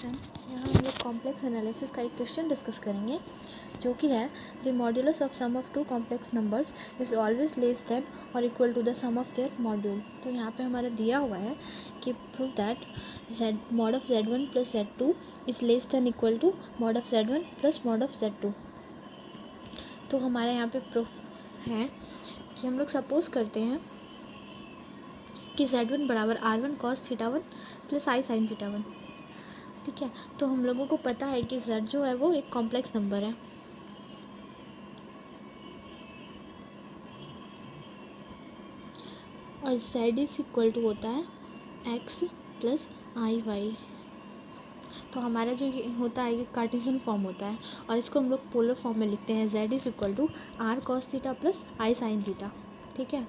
Friends, यहाँ हम लोग कॉम्प्लेक्स एनालिसिस का एक क्वेश्चन डिस्कस करेंगे जो कि है the modulus of sum of two complex numbers is always less than और equal to the sum of their module. तो यहाँ पे हमारा दिया हुआ है कि prove that z mod of z1 plus z2 is less than equal to mod of z1 plus mod of z2। तो हमारे यहाँ पे प्रूफ है कि हम लोग सपोज करते हैं कि z1 बराबर r1 cos theta 1 plus i sin theta 1। ठीक है, तो हम लोगों को पता है कि z जो है वो एक कॉम्प्लेक्स नंबर है और z इज इक्वल टू होता है x प्लस आई वाई। तो हमारा जो ये होता है ये कार्टेशियन फॉर्म होता है और इसको हम लोग पोलर फॉर्म में लिखते हैं z is equal to r cos theta plus i sin theta. ठीक है,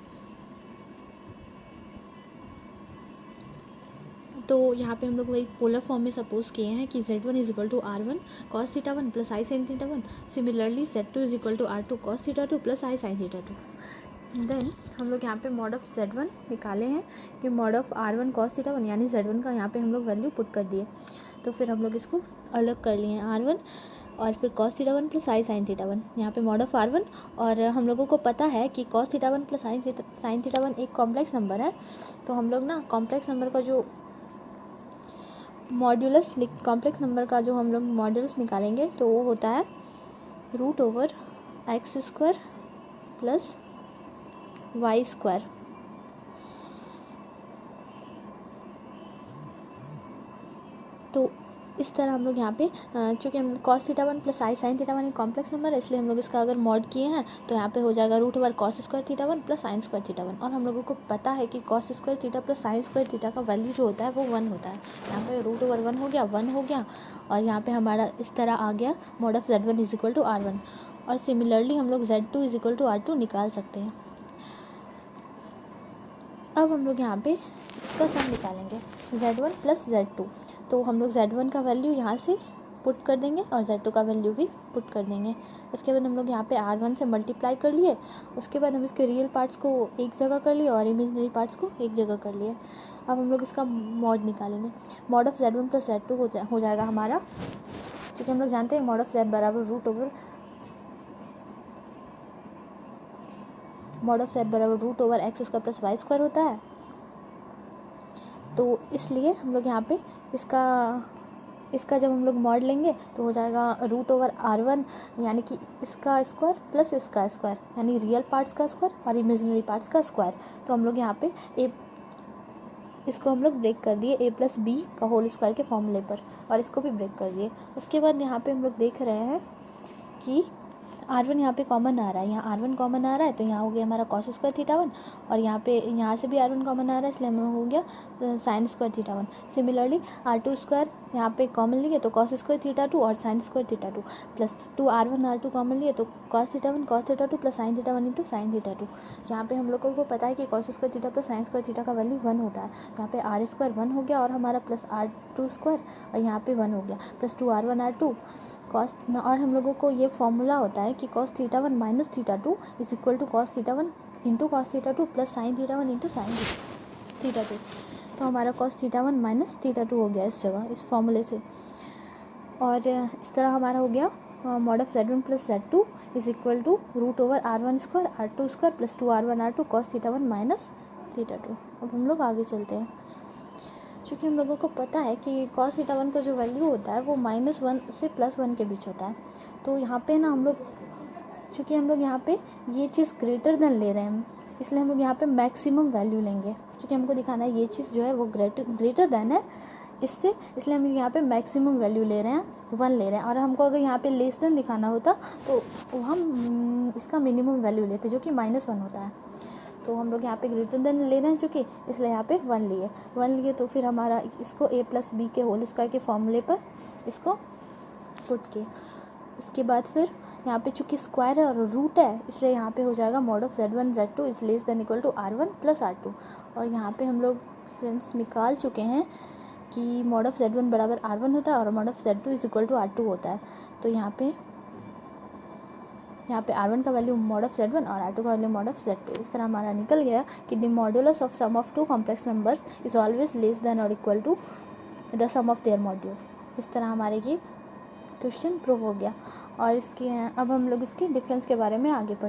तो यहाँ पे हम लोग वही पोलर फॉर्म में सपोज किए हैं कि z1 is equal to r1 cos theta 1 plus i sin theta 1। Similarly z2 is equal to r2 cos theta 2 plus i sin theta 2। Then हम लोग यहाँ पे मॉड ऑफ z1 निकाले हैं कि mod of r1 cos theta 1 यानी z1 का यहाँ पे हम लोग वैल्यू पुट कर दिए। तो फिर हम लोग इसको अलग कर लिए हैं r1 और फिर cos theta 1 plus i sin theta 1 यहाँ पे मॉड ऑफ r1। और हम लोगों को पता है कि cos theta 1 plus sin theta 1 एक कॉम्प्लेक्स नंबर है। तो हम लोग ना कॉम्प्लेक्स नंबर का जो मॉड्यूलस कॉम्प्लेक्स नंबर का जो हम लोग मॉड्यूलस निकालेंगे तो वो होता है root over X square plus Y square. तो इस तरह हम लोग यहाँ पे चूँकि हम cos theta 1 plus i sin theta 1 एक कॉम्प्लेक्स नंबर है इसलिए हम लोग इसका अगर मॉड किए हैं तो यहाँ पे हो जाएगा root over cos square theta 1 plus sin square theta 1। और हम लोगों को पता है कि cos square theta plus sin square theta का वैल्यू जो होता है वो 1 होता है। यहाँ पे रूट ओवर 1 हो गया 1 हो गया और यहाँ पे हमारा इस तरह आ गया mod of z1 is equal to r1। और सिमिलरली हम लोग z2 is equal to r2 निकाल सकते हैं। अब हम लोग यहाँ पे इसका सम निकालेंगे z1 प्लस z2। तो हम लोग z1 का वैल्यू यहाँ से पुट कर देंगे और z2 का वैल्यू भी पुट कर देंगे। उसके बाद हम लोग यहाँ पे r1 से मल्टीप्लाई कर लिए। उसके बाद हम इसके रियल पार्ट्स को एक जगह कर लिए और इमेजिनरी पार्ट्स को एक जगह कर लिए। अब हम लोग इसका मॉड निकालेंगे। Mod of z1 plus z2 हो जाएगा हमारा, क्योंकि हम लोग जानते हैं मॉड ऑफ z बराबर root over X square plus Y square होता है। तो इसलिए हम लोग यहाँ पे इसका जब हम लोग मॉड लेंगे तो हो जाएगा रूट ओवर r1 यानी कि इसका स्क्वायर प्लस इसका स्क्वायर यानी रियल पार्ट्स का स्क्वायर और इमेजिनरी पार्ट्स का स्क्वायर। तो हम लोग यहाँ पे इसको हम लोग ब्रेक कर दिए a प्लस बी का होल स्क्वायर के फॉर्मूले पर और इसको भी ब्रेक कर दिए। उसके बाद यहाँ पे हम लोग देख रहे हैं कि r1 यहाँ पे कॉमन आ रहा है, यहाँ r1 कॉमन आ रहा है तो यहाँ हो गया हमारा cos स्क्वायर थीटा 1 और यहाँ से भी r1 कॉमन आ रहा है इसलिए हमारा हो गया sin square theta 1। Similarly r2 square यहाँ पे कॉमन लिए तो cos स्क्वायर थीटा 2 और sin square theta 2 plus 2r1 r2 common लिए तो cos theta 2 plus sin theta 1 into sin theta 2। यहाँ पे हम लोगों को पता है कि cos square theta plus sin square theta का वैल्यू 1 होता है। यहाँ पे r स्क्वायर 1 हो गया और हमारा प्लस r2 स्क्वायर और यहाँ पे 1 हो गया प्लस 2r1 r2 कॉस। और हम लोगों को ये फॉर्मूला होता है कि cos theta 1 minus theta 2 is equal to cos theta 1 into cos theta 2 plus sin theta 1 into sin theta 2। तो हमारा cos थीटा 1 माइनस थीटा 2 हो गया इस जगह इस फॉर्मूले से। और इस तरह हमारा हो गया mod of z1 plus z2 is equal to root over r1 square r2 square plus 2r1 r2 cos theta 1 minus theta 2। अब हम लोग आगे चलते हैं। क्योंकि हम लोगों को पता है कि cos थीटा 1 का जो वैल्यू होता है वो -1 से +1 के बीच होता है। तो यहाँ पे ना हम लोग चूँकि हम लोग यहाँ पे ये चीज़ ग्रेटर देन ले रहे हैं इसलिए हम लोग यहाँ पे मैक्सिमम वैल्यू लेंगे। क्योंकि हमको दिखाना है ये चीज़ जो है वो ग्रेटर देन है इससे, इसलिए हम यहाँ पे मैक्सिमम वैल्यू ले रहे हैं 1 ले रहे हैं। और हमको अगर यहाँ पे लेस देन दिखाना होता तो हम इसका मिनिमम वैल्यू लेते जो कि -1 होता है। तो हम लोग यहाँ पे ग्रेटर देन ले रहे हैं चूँकि, इसलिए यहाँ पे 1 लिए तो फिर हमारा इसको a प्लस बी के होल स्क्वायर के फॉर्मूले पर इसको पुट किए। इसके बाद फिर यहाँ पे चूँकि स्क्वायर है और रूट है इसलिए यहाँ पे हो जाएगा mod of z1 z2 is less than equal to r1 plus r2। और यहाँ पे हम लोग फ्रेंड्स निकाल चुके हैं कि मॉड ऑफ z1 बराबर r1 होता है और mod of z2 is equal to r2 होता है। तो यहाँ पे r1 का वैल्यू मॉड ऑफ z1 और r2 का वैल्यू मॉड ऑफ z2। इस तरह हमारा निकल गया कि the modulus of sum of two complex numbers is always less than और equal to the sum of their module. इस तरह हमारे ये क्वेश्चन प्रूव हो गया। और इसके अब हम लोग इसके डिफरेंस के बारे में आगे पढ़ें।